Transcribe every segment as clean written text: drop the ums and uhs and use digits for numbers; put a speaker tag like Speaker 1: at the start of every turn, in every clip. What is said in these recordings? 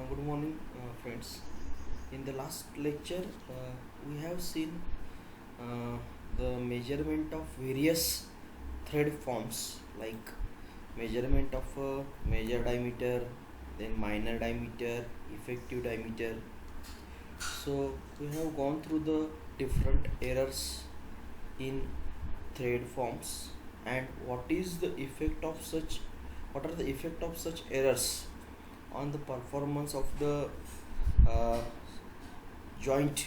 Speaker 1: Good morning, friends. In the last lecture, we have seen uh, the measurement of various thread forms like measurement of major diameter, then minor diameter, effective diameter. So, we have gone through the different errors in thread forms and what are the effect of such errors on the performance of the uh, joint.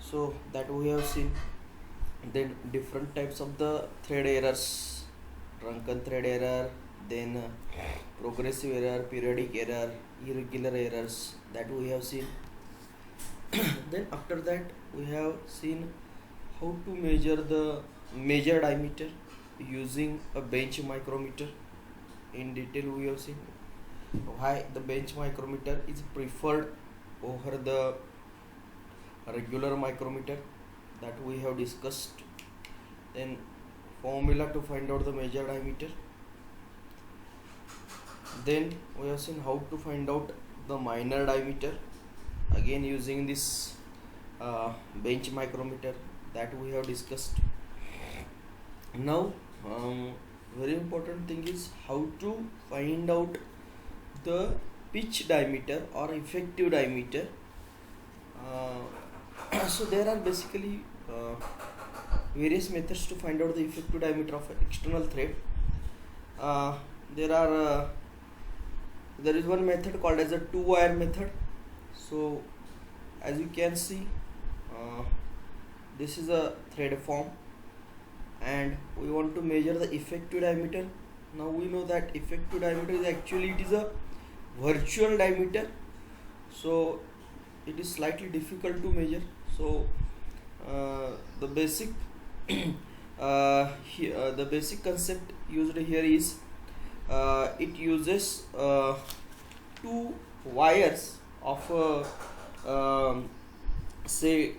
Speaker 1: So that we have seen. Then different types of the thread errors: drunken thread error, then progressive error, periodic error, irregular errors, that we have seen. Then after that we have seen how to measure the major diameter using a bench micrometer. In detail we have seen why the bench micrometer is preferred over the regular micrometer, that we have discussed. Then formula to find out the major diameter. Then we have seen how to find out the minor diameter, again using this bench micrometer, that we have discussed. Now very important thing is how to find out the pitch diameter or effective diameter. So there are basically various methods to find out the effective diameter of an external thread. Uh, there are there is one method called as a two-wire method. So as you can see, this is a thread form and we want to measure the effective diameter. Now we know that effective diameter is actually it is a virtual diameter, so it is slightly difficult to measure. So the basic the basic concept used here is it uses two wires of say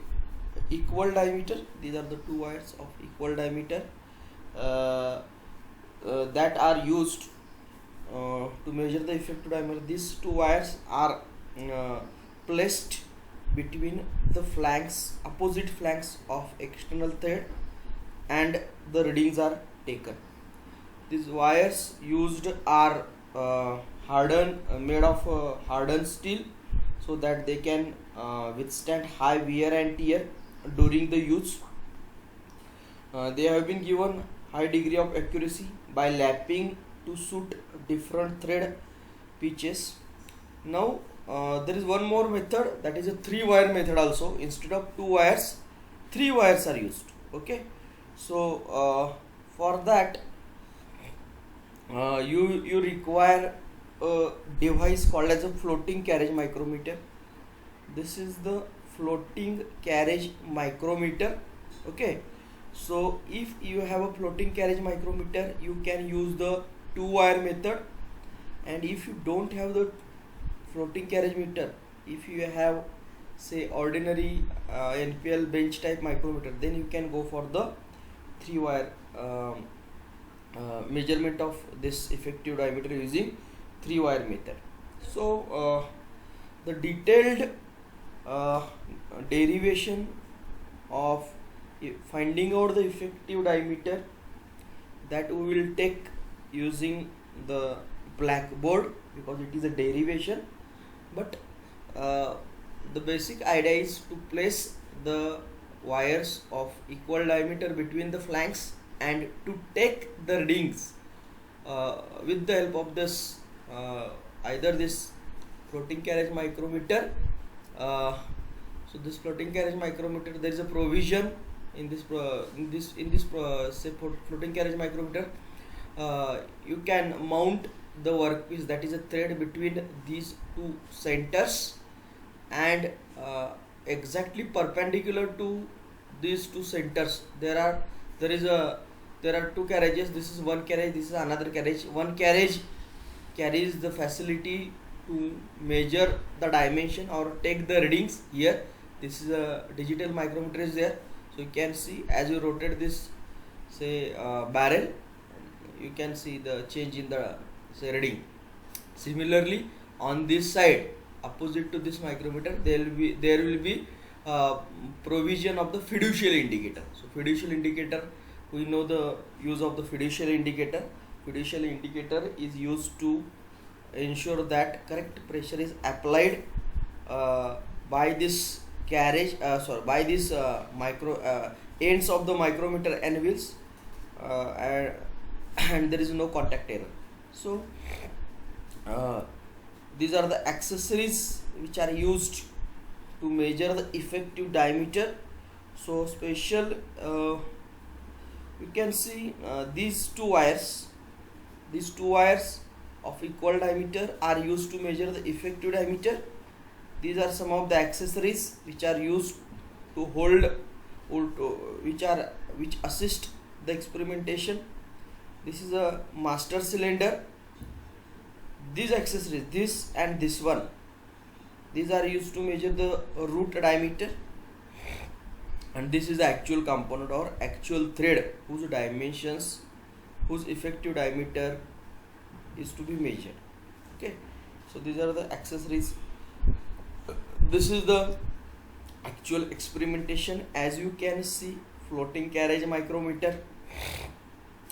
Speaker 1: equal diameter. These are the two wires of equal diameter that are used to measure the effective diameter. These two wires are placed between the flanks, opposite flanks of external thread, and the readings are taken. These wires used are made of hardened steel, so that they can withstand high wear and tear during the use. They have been given high degree of accuracy by lapping to suit different thread pitches. Now there is one more method, that is a three-wire method also. Instead of two wires, three wires are used. Okay, so for that you require a device called as a floating carriage micrometer. This is the floating carriage micrometer. Okay, so if you have a floating carriage micrometer, you can use the two-wire method. And if you don't have the floating carriage meter, if you have say ordinary NPL bench type micrometer, then you can go for the three-wire measurement of this effective diameter using three-wire method. So the detailed derivation of finding out the effective diameter, that we will take using the blackboard, because it is a derivation. But the basic idea is to place the wires of equal diameter between the flanks and to take the readings with the help of this either this floating carriage micrometer. So this floating carriage micrometer, there is a provision in this say floating carriage micrometer. You can mount the workpiece, that is a thread, between these two centers, and exactly perpendicular to these two centers there are two carriages. This is one carriage, this is another carriage. One carriage carries the facility to measure the dimension or take the readings. Here this is a digital micrometer is there, so you can see as you rotate this say barrel, you can see the change in the say reading. Similarly, on this side opposite to this micrometer there will be provision of the fiducial indicator. So fiducial indicator, we know the use of the fiducial indicator. Fiducial indicator is used to ensure that correct pressure is applied by this carriage by this micro ends of the micrometer anvils, and, and there is no contact error. So these are the accessories which are used to measure the effective diameter. So special you can see these two wires of equal diameter are used to measure the effective diameter. These are some of the accessories which are used to hold which assist the experimentation. This is a master cylinder. These accessories, this and this one, these are used to measure the root diameter, and this is the actual component or actual thread whose dimensions, whose effective diameter is to be measured. Okay, so these are the accessories. This is the actual experimentation. As you can see, floating carriage micrometer.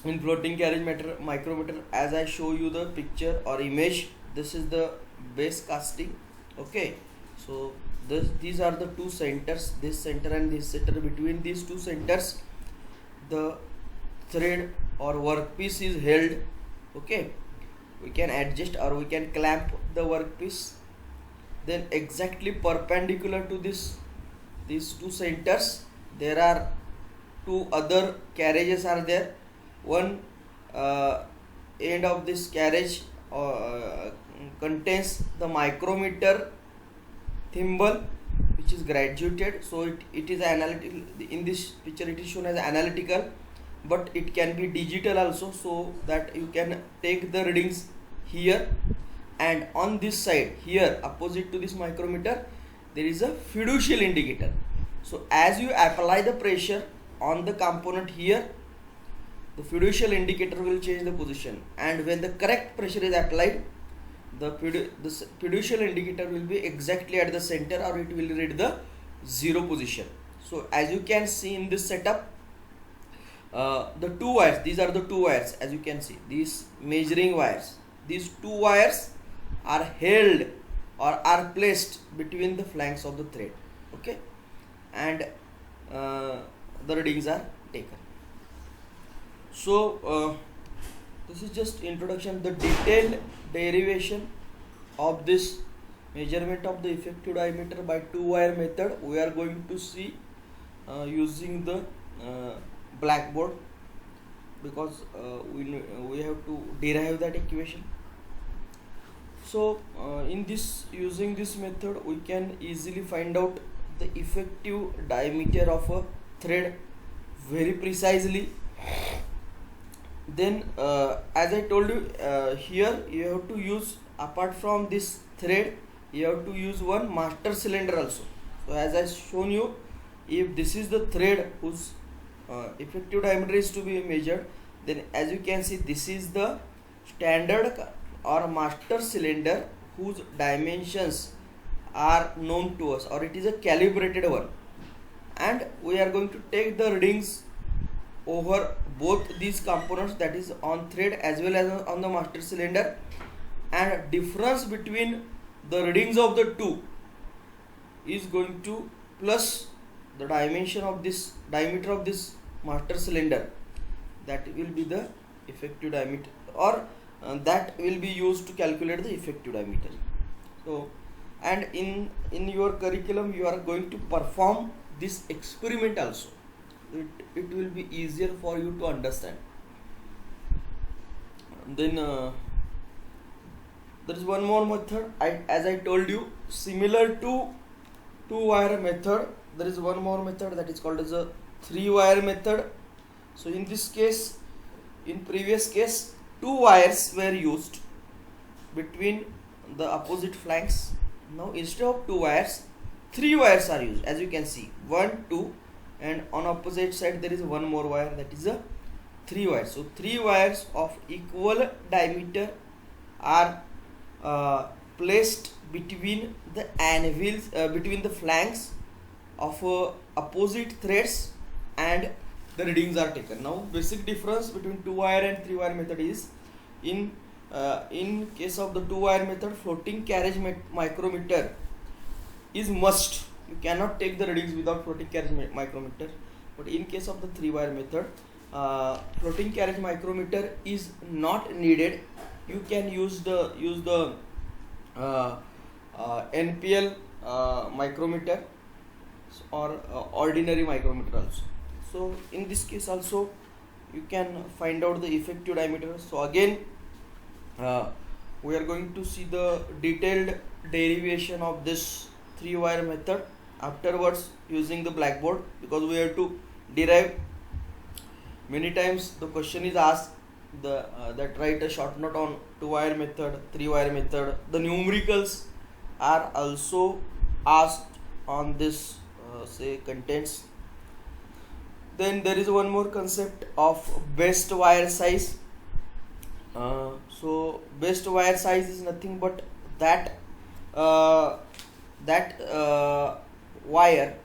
Speaker 1: In floating carriage micrometer, as I show you the picture or image, this is the base casting. Okay, so these are the two centers, this center and this center. Between these two centers the thread or workpiece is held. Okay, we can adjust or we can clamp the workpiece. Then exactly perpendicular to these two centers there are two other carriages are there. One end of this carriage contains the micrometer thimble which is graduated, so it is analytical. In this picture it is shown as analytical, but it can be digital also, so that you can take the readings here. And on this side here opposite to this micrometer there is a fiducial indicator. So as you apply the pressure on the component here, the fiducial indicator will change the position, and when the correct pressure is applied, the fiducial indicator will be exactly at the center, or it will read the zero position. So as you can see in this setup, the two wires, these are the two wires. As you can see, these measuring wires, these two wires are held or are placed between the flanks of the thread. Okay, and the readings are taken. So this is just introduction. The detailed derivation of this measurement of the effective diameter by two wire method we are going to see using the blackboard, because we have to derive that equation. So in this, using this method we can easily find out the effective diameter of a thread very precisely. Then as I told you, here you have to use, apart from this thread, you have to use one master cylinder also. So as I shown you, if this is the thread whose effective diameter is to be measured, then as you can see, this is the standard or master cylinder whose dimensions are known to us, or it is a calibrated one, and we are going to take the readings over both these components, that is on thread as well as on the master cylinder, and difference between the readings of the two is going to plus the dimension of this diameter of this master cylinder, that will be the effective diameter, or that will be used to calculate the effective diameter. So, and in your curriculum you are going to perform this experiment also. It will be easier for you to understand. Then there is one more method. As I told you, similar to two wire method, there is one more method that is called as a three wire method. So in this case, in previous case, two wires were used between the opposite flanks. Now instead of two wires, three wires are used. As you can see, 1, 2, and on opposite side there is one more wire, that is a three wires. So three wires of equal diameter are placed between the anvils, between the flanks of opposite threads, and the readings are taken. Now basic difference between 2-wire and 3-wire method is, in case of the 2-wire method, floating carriage micrometer is must. You cannot take the readings without floating carriage micrometer. But in case of the 3-wire method, floating carriage micrometer is not needed. You can use the NPL micrometer or ordinary micrometer also. So in this case also you can find out the effective diameter. So again we are going to see the detailed derivation of this 3-wire method afterwards using the blackboard, because we have to derive. Many times the question is asked that write a short note on 2-wire method, 3-wire method. The numericals are also asked on this say contents. Then there is one more concept of best wire size. So best wire size is nothing but that wire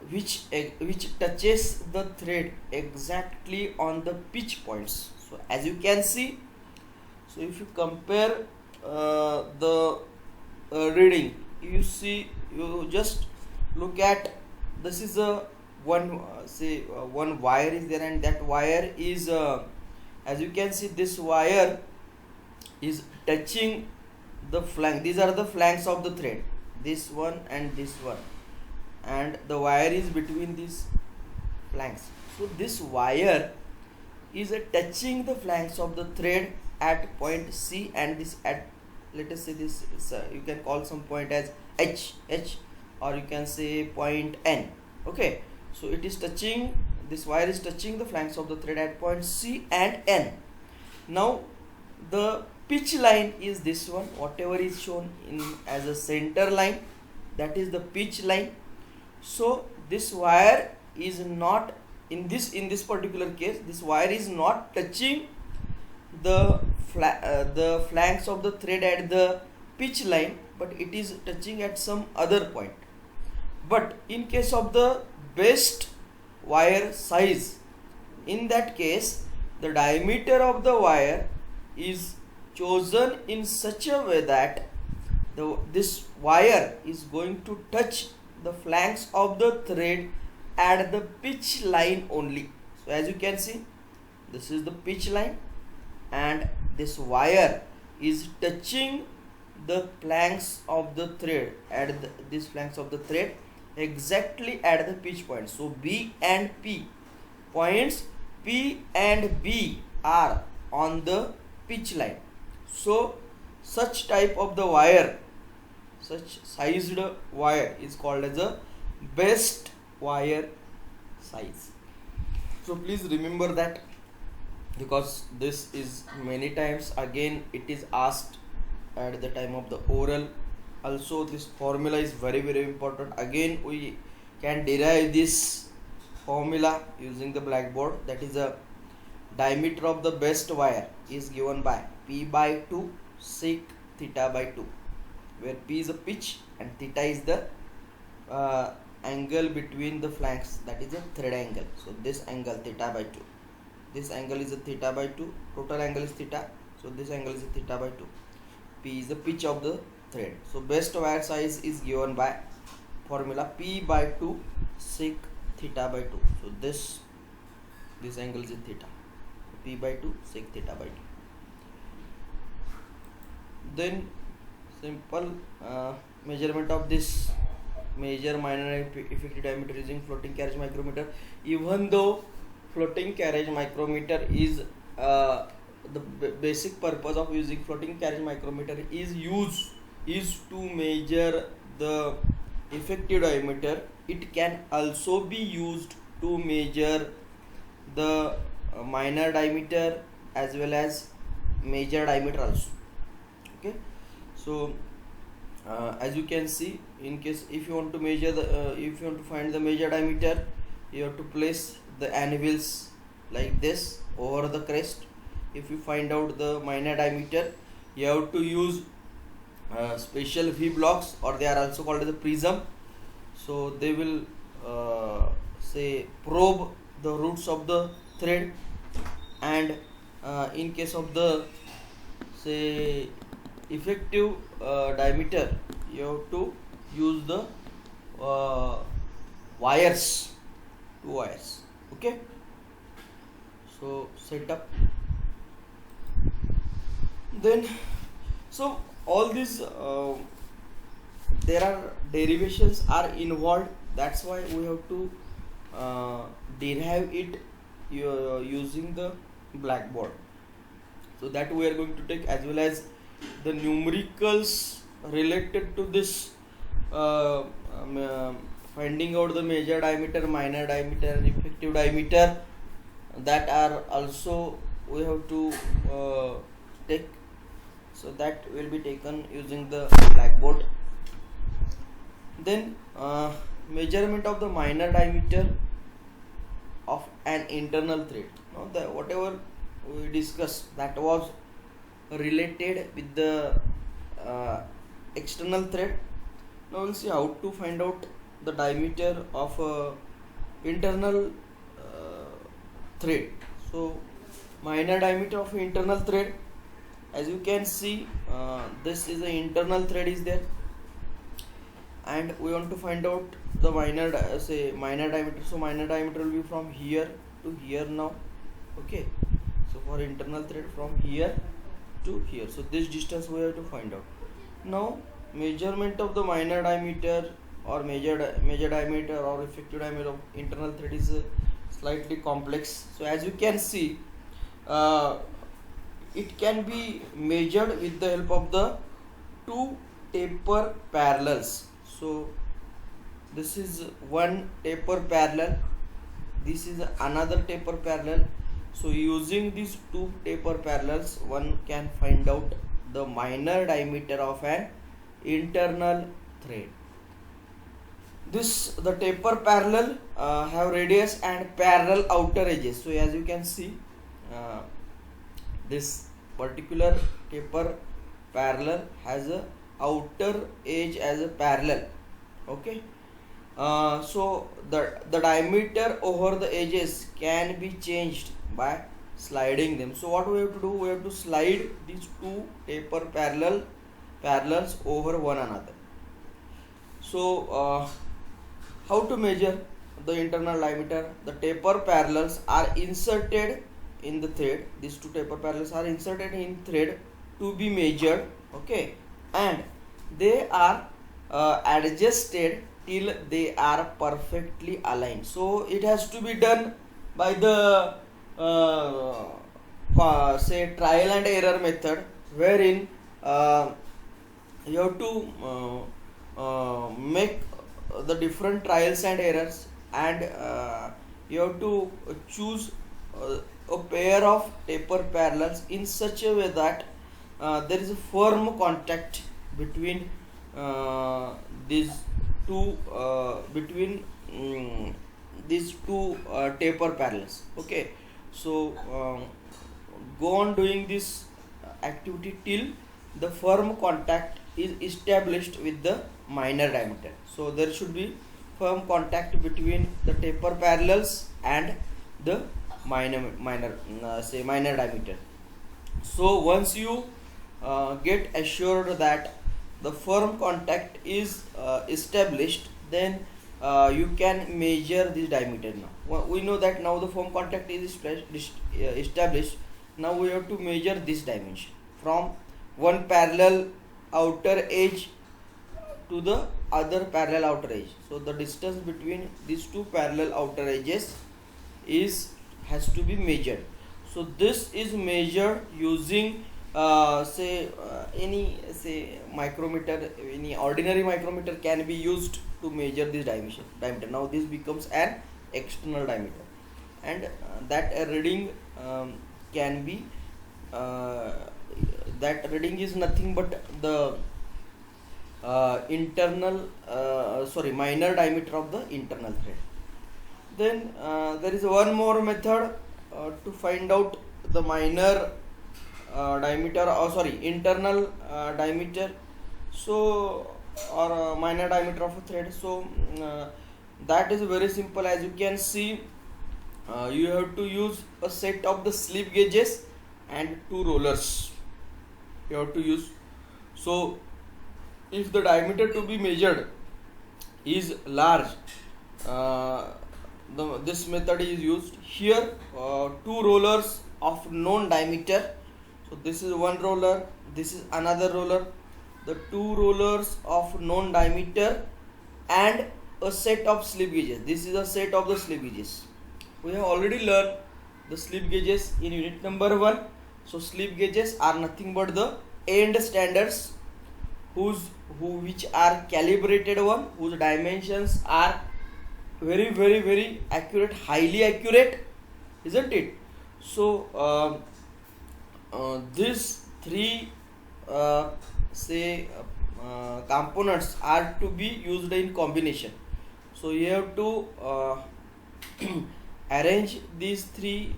Speaker 1: which touches the thread exactly on the pitch points. So as you can see, so if you compare the reading, you just look at, this is a one wire is there, and that wire is as you can see, this wire is touching the flank. These are the flanks of the thread, this one and this one, and the wire is between these flanks. So this wire is touching the flanks of the thread at point C, and this at, let us say this is, you can call some point as H, or you can say point N. Okay, so it is touching, this wire is touching the flanks of the thread at point C and N. Now the pitch line is this one, whatever is shown in as a center line, that is the pitch line. So this wire is not in this particular case, this wire is not touching the flanks of the thread at the pitch line, but it is touching at some other point. But in case of the best wire size, in that case the diameter of the wire is chosen in such a way that this wire is going to touch the flanks of the thread at the pitch line only. So as you can see, this is the pitch line, and this wire is touching the flanks of the thread at these flanks of the thread exactly at the pitch point. So B and P points, P and B are on the pitch line. So such type of the wire, such sized wire is called as a best wire size. So please remember that, because this is many times again it is asked at the time of the oral. Also this formula is very important. Again we can derive this formula using the blackboard. That is a diameter of the best wire is given by P by 2 sec theta by 2, where P is a pitch and theta is the angle between the flanks, that is a thread angle. So this angle theta by 2, this angle is a theta by 2, total angle is theta, so this angle is a theta by 2. P is the pitch of the thread. So best wire size is given by formula P by 2 sec theta by 2. So this angle is a theta, P by 2 sec theta by 2. Then simple measurement of this major, minor and effective diameter using floating carriage micrometer. Even though floating carriage micrometer is the basic purpose of using floating carriage micrometer is to measure the effective diameter, it can also be used to measure the minor diameter as well as major diameter also. Okay, so as you can see, in case if you want to measure the if you want to find the major diameter, you have to place the anvils like this over the crest. If you find out the minor diameter, you have to use special V blocks, or they are also called as a prism. So they will say probe the roots of the thread, and in case of the say effective diameter, you have to use the uh, wires, two wires. Okay, so set up. Then so all these there are derivations are involved, that's why we have to derive it using the blackboard. So that we are going to take, as well as the numericals related to this finding out the major diameter, minor diameter, effective diameter, that are also we have to take. So that will be taken using the blackboard. Then measurement of the minor diameter of an internal thread. Now the whatever we discussed, that was related with the external thread. Now we'll see how to find out the diameter of internal thread. So minor diameter of internal thread, as you can see, this is the internal thread is there, and we want to find out the minor minor diameter. So minor diameter will be from here to here now. Okay, so for internal thread from here to here, so this distance we have to find out. Now measurement of the minor diameter or major diameter or effective diameter of internal thread is slightly complex. So as you can see, it can be measured with the help of the two taper parallels. So this is one taper parallel, this is another taper parallel. So using these two taper parallels, one can find out the minor diameter of an internal thread. The taper parallel have radius and parallel outer edges. So as you can see, this particular taper parallel has a outer edge as a parallel. Okay, so the diameter over the edges can be changed by sliding them. So what we have to do, we have to slide these two taper parallels over one another. So how to measure the internal diameter? The taper parallels are inserted in the thread. These two taper parallels are inserted in thread to be measured. Okay, and they are adjusted till they are perfectly aligned. So it has to be done by the say trial and error method, wherein you have to make the different trials and errors, and you have to choose a pair of taper parallels in such a way that there is a firm contact between these two taper parallels. Okay, so go on doing this activity till the firm contact is established with the minor diameter. So there should be firm contact between the taper parallels and the minor diameter. So once you get assured that the firm contact is established, then you can measure this diameter. Now we know that now the firm contact is established. Now we have to measure this dimension from one parallel outer edge to the other parallel outer edge. So the distance between these two parallel outer edges has to be measured. So this is measured using any micrometer. Any ordinary micrometer can be used to measure this diameter. Now this becomes an external diameter, and that reading can be that reading is nothing but the minor diameter of the internal thread. Then there is one more method to find out the minor diameter, internal diameter So, or minor diameter of a thread. So that is very simple. As you can see, you have to use a set of the slip gauges and two rollers you have to use. So if the diameter to be measured is large, this method is used here. Two rollers of known diameter. So this is one roller, this is another roller. The two rollers of known diameter and a set of slip gauges. This is a set of the slip gauges. We have already learned the slip gauges in unit number 1. So slip gauges are nothing but the end standards which are calibrated one, whose dimensions are very accurate, highly accurate, isn't it? So these three components are to be used in combination. So you have to arrange these three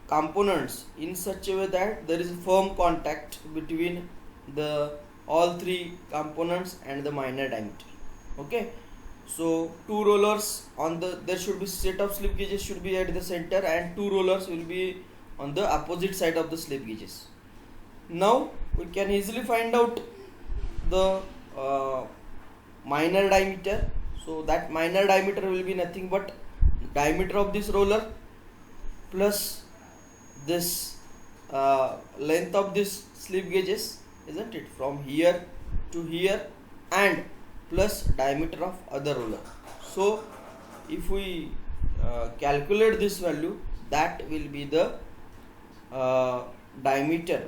Speaker 1: components in such a way that there is firm contact between the all three components and the minor diameter. Okay, so two rollers on there should be set of slip gauges should be at the center, and two rollers will be on the opposite side of the slip gauges. Now we can easily find out the minor diameter. So that minor diameter will be nothing but diameter of this roller plus this length of this slip gauges, isn't it, from here to here, and plus diameter of other roller. So if we calculate this value, that will be the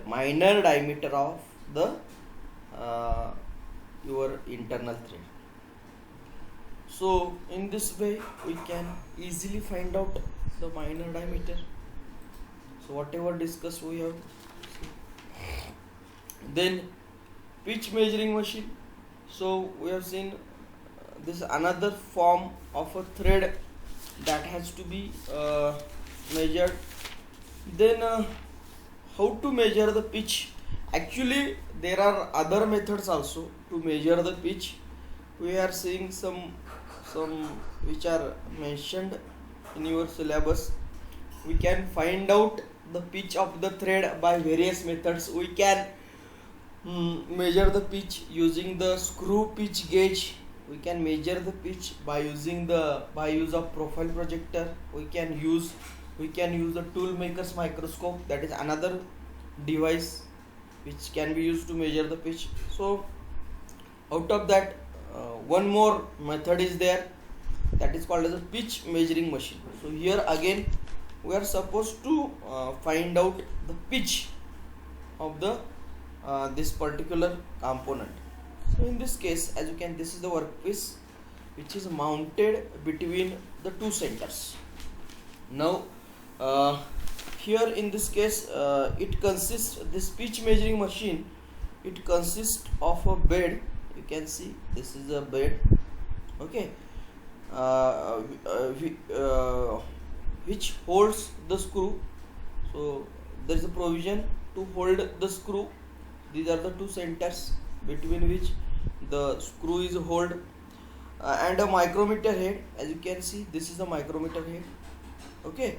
Speaker 1: minor diameter of the your internal thread. So in this way we can easily find out the minor diameter. So whatever discussed we have. Then pitch measuring machine. So we have seen this another form of a thread that has to be measured. Then how to measure the pitch? Actually there are other methods also to measure the pitch. We are seeing some which are mentioned in your syllabus. We can find out the pitch of the thread by various methods. We can measure the pitch using the screw pitch gauge. We can measure the pitch by use of profile projector. We can use the tool maker's microscope. That is another device which can be used to measure the pitch. So out of that, one more method is there, that is called as a pitch measuring machine. So here again we are supposed to find out the pitch of the this particular component. So in this case, as you can, this is the workpiece which is mounted between the two centers. Now here in this case it consists, this pitch measuring machine, it consists of a bed. You can see this is a bed, okay, which holds the screw. So there is a provision to hold the screw. These are the two centers between which the screw is held, and a micrometer head. As you can see, this is a micrometer head, okay,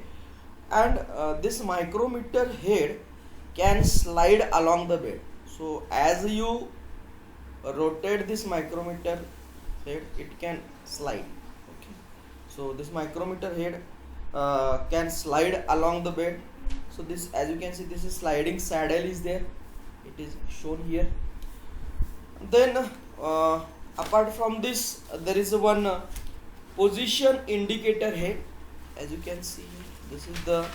Speaker 1: and this micrometer head can slide along the bed. So as you rotate this micrometer head, it can slide, okay. So this micrometer head can slide along the bed. So this, as you can see, this is sliding saddle is there, it is shown here. Then apart from this, there is one position indicator head. As you can see, this is the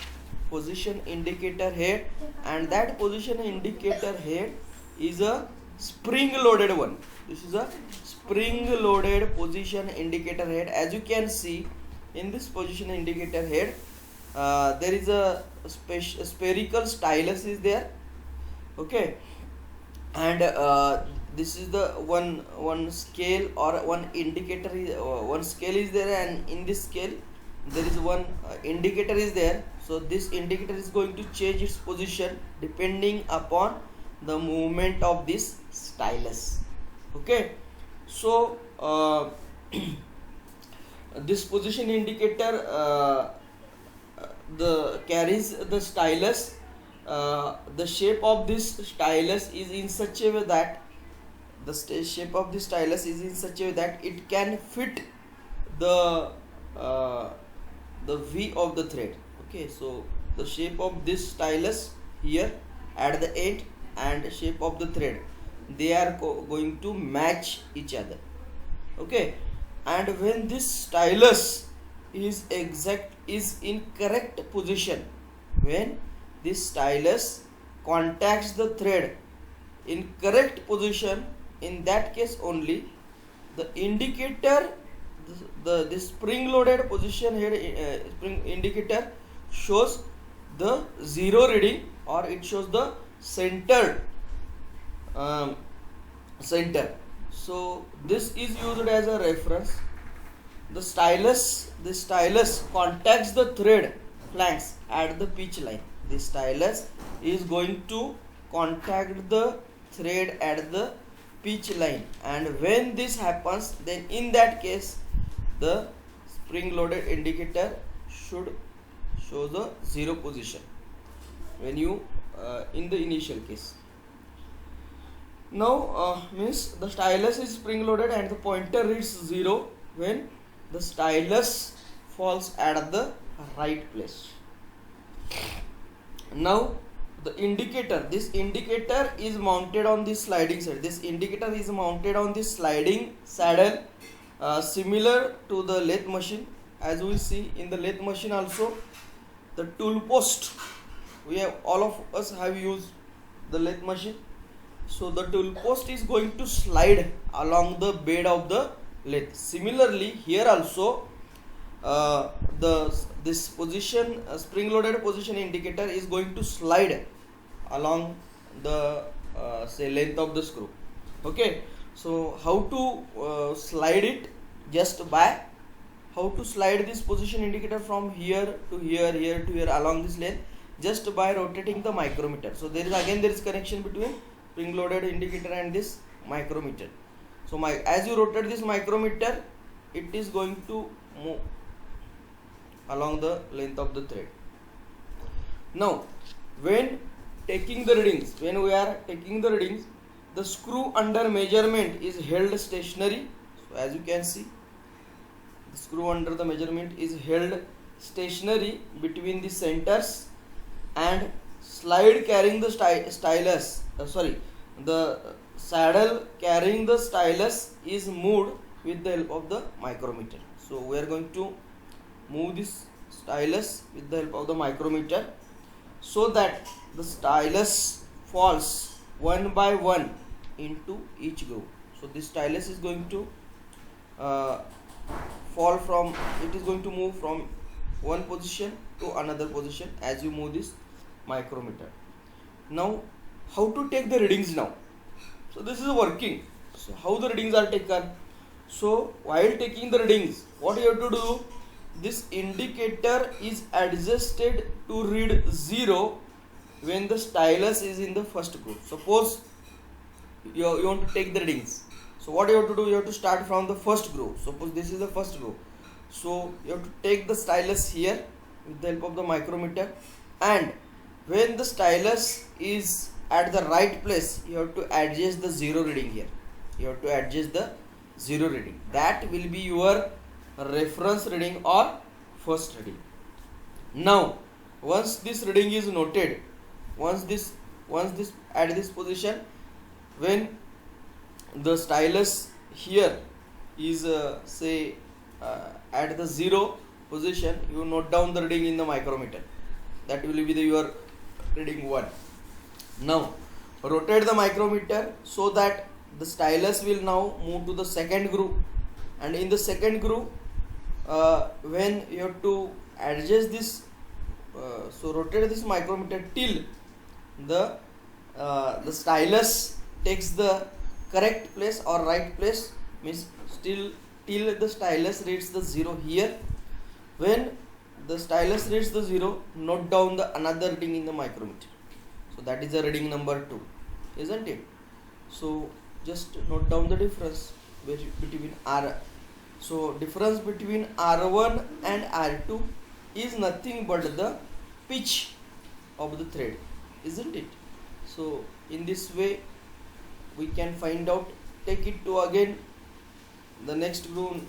Speaker 1: position indicator head, and that position indicator head is a spring loaded one. This is a spring loaded position indicator head. As you can see, in this position indicator head there is a spherical stylus is there, okay, and this is the one scale or one indicator is one scale is there, and in this scale there is one indicator is there. So this indicator is going to change its position depending upon the movement of this stylus. Okay, so this position indicator the carries the stylus. The shape of this stylus is in such a way that shape of the stylus is in such a way that it can fit the V of the thread. Okay, so the shape of this stylus here at the end and shape of the thread, they are going to match each other. Okay, and when this stylus is in correct position, when this stylus contacts the thread in correct position, in that case only the indicator, the spring loaded position here, spring indicator shows the zero reading, or it shows the centered center. So this is used as a reference. The stylus contacts the thread flanks at the pitch line. The stylus is going to contact the thread at the pitch line, and when this happens, then in that case the spring loaded indicator should show the zero position when you in the initial case. Now means the stylus is spring loaded and the pointer reads 0 when the stylus falls at the right place. Now the indicator, this indicator is mounted on this sliding side. This indicator is mounted on this sliding saddle, similar to the lathe machine. As we see in the lathe machine also, the tool post, we have, all of us have used the lathe machine. So the tool post is going to slide along the bed of the lathe. Similarly here also this position, spring loaded position indicator is going to slide along the say length of the screw. Okay, so how to slide it? Just by how to slide this position indicator from here to here, here to here along this length, just by rotating the micrometer. So there is connection between spring loaded indicator and this micrometer. So as you rotate this micrometer, it is going to move along the length of the thread. Now when taking the readings, when we are taking the readings, the screw under measurement is held stationary. So as you can see, the screw under the measurement is held stationary between the centers, and slide carrying the stylus, the saddle carrying the stylus is moved with the help of the micrometer. So we are going to move this stylus with the help of the micrometer, so that the stylus falls one by one into each groove. So this stylus is going to move from one position to another position as you move this micrometer. Now how to take the readings now? So this is working. So how the readings are taken? So while taking the readings, what you have to do? This indicator is adjusted to read 0 when the stylus is in the first groove. Suppose you want to take the readings. So what you have to do? You have to start from the first groove. Suppose this is the first groove. So you have to take the stylus here with the help of the micrometer, and when the stylus is at the right place, you have to adjust the 0 reading here. You have to adjust the 0 reading. That will be your reference reading or first reading. Now once this reading is noted, once this at this position, when the stylus here is at the 0 position, you note down the reading in the micrometer. That will be your reading 1. Now rotate the micrometer so that the stylus will now move to the second groove, and in the second groove when you have to adjust this, so rotate this micrometer till the stylus takes the correct place or right place, means till the stylus reads the 0 here. When the stylus reads the 0, note down the another reading in the micrometer. So that is the reading number 2, isn't it? So just note down the difference between R. So difference between R1 and R2 is nothing but the pitch of the thread, isn't it? So in this way we can find out. Take it to again the next groove,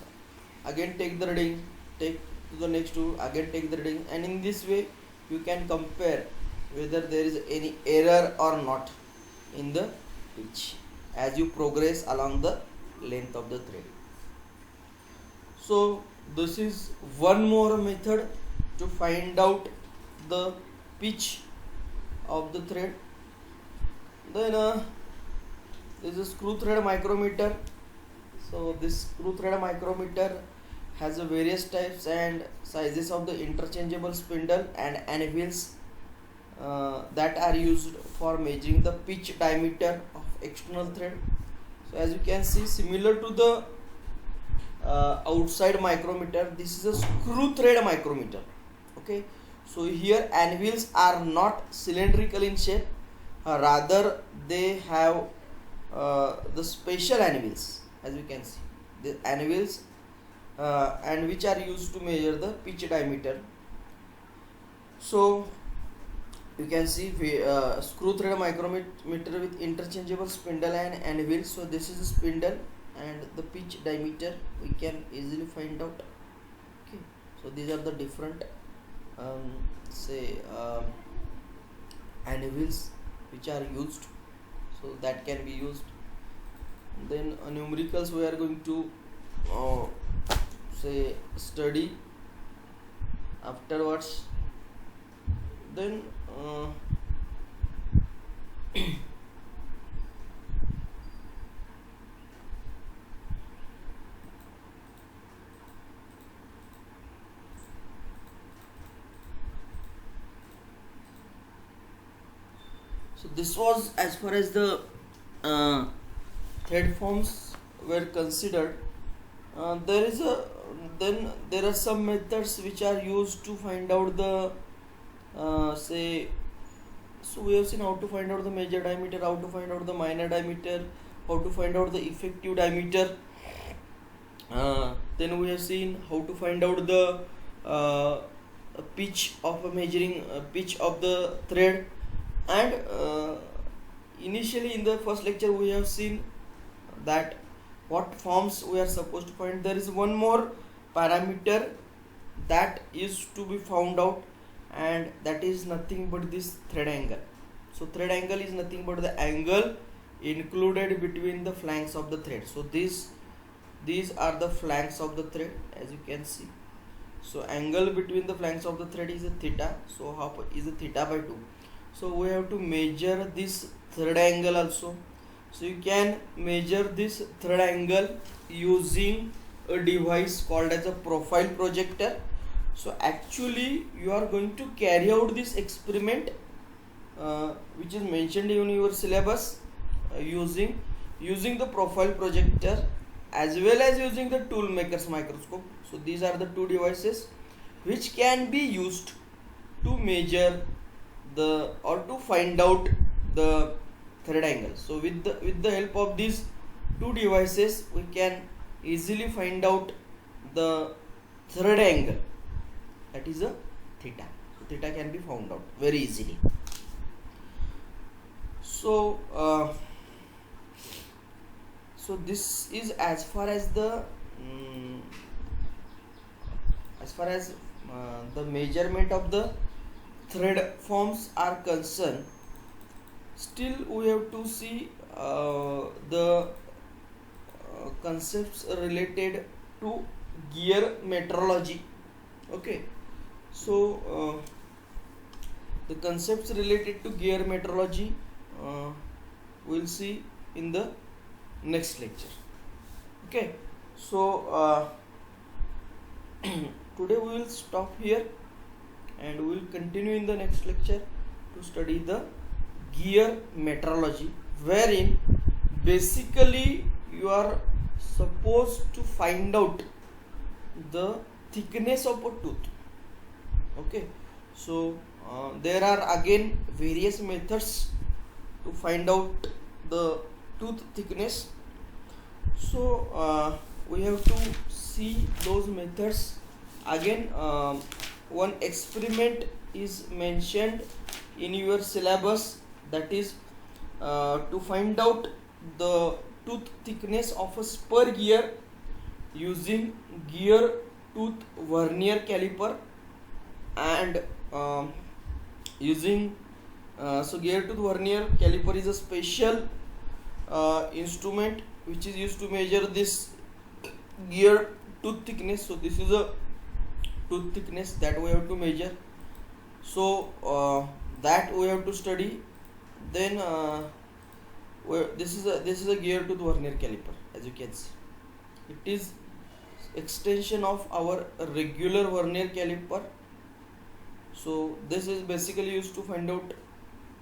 Speaker 1: again take the reading, take to the next groove, again take the reading, and in this way you can compare whether there is any error or not in the pitch as you progress along the length of the thread. So this is one more method to find out the pitch of the thread. Then there is a screw thread micrometer. So this screw thread micrometer has a various types and sizes of the interchangeable spindle and anvils that are used for measuring the pitch diameter of external thread. So as you can see, similar to the outside micrometer, this is a screw thread micrometer. Okay, so here anvils are not cylindrical in shape, rather they have the special anvils, as you can see, the anvils and which are used to measure the pitch diameter. So you can see screw thread micrometer with interchangeable spindle and anvil. So this is a spindle and the pitch diameter we can easily find out. Okay, so these are the different anvils which are used, so that can be used. Then numericals we are going to study afterwards. Then so this was as far as the thread forms were considered. There are some methods which are used to find out the so we have seen how to find out the major diameter, how to find out the minor diameter, how to find out the effective diameter. Then we have seen how to find out the pitch of measuring pitch of the thread, and initially in the first lecture we have seen that what forms we are supposed to find. There is one more parameter that is to be found out, and that is nothing but this thread angle. So thread angle is nothing but the angle included between the flanks of the thread. So these are the flanks of the thread, as you can see. So angle between the flanks of the thread is a theta. So half is a theta by 2. So we have to measure this thread angle also. So you can measure this thread angle using a device called as a profile projector. So actually you are going to carry out this experiment which is mentioned in your syllabus using the profile projector as well as using the tool maker's microscope. So these are the two devices which can be used to measure or to find out the thread angle. So with the help of these two devices we can easily find out the thread angle, that is a theta. So theta can be found out very easily. So so this is as far as the the measurement of the thread forms are concerned. Still we have to see the concepts related to gear metrology. Okay, so the concepts related to gear metrology we'll see in the next lecture. Okay, so today we will stop here and we will continue in the next lecture to study the gear metrology, wherein basically you are supposed to find out the thickness of a tooth. Okay, so there are again various methods to find out the tooth thickness. So we have to see those methods again. One experiment is mentioned in your syllabus, that is to find out the tooth thickness of a spur gear using gear tooth vernier caliper and using so gear tooth vernier caliper is a special instrument which is used to measure this gear tooth thickness. So this is a tooth thickness that we have to measure. So that we have to study. Then this is a gear tooth vernier caliper. As you can see, it is extension of our regular vernier caliper. So this is basically used to find out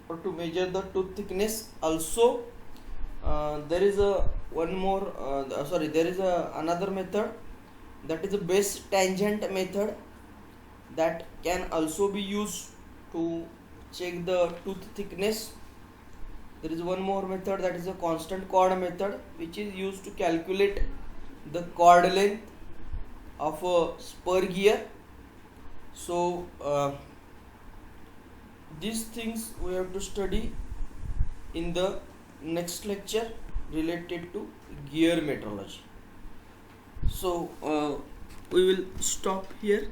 Speaker 1: or to measure the tooth thickness. Also there is a one more there is a another method, that is a base tangent method, that can also be used to check the tooth thickness. There is one more method, that is a constant chord method, which is used to calculate the chord length of a spur gear. So these things we have to study in the next lecture related to gear metrology. So we will stop here.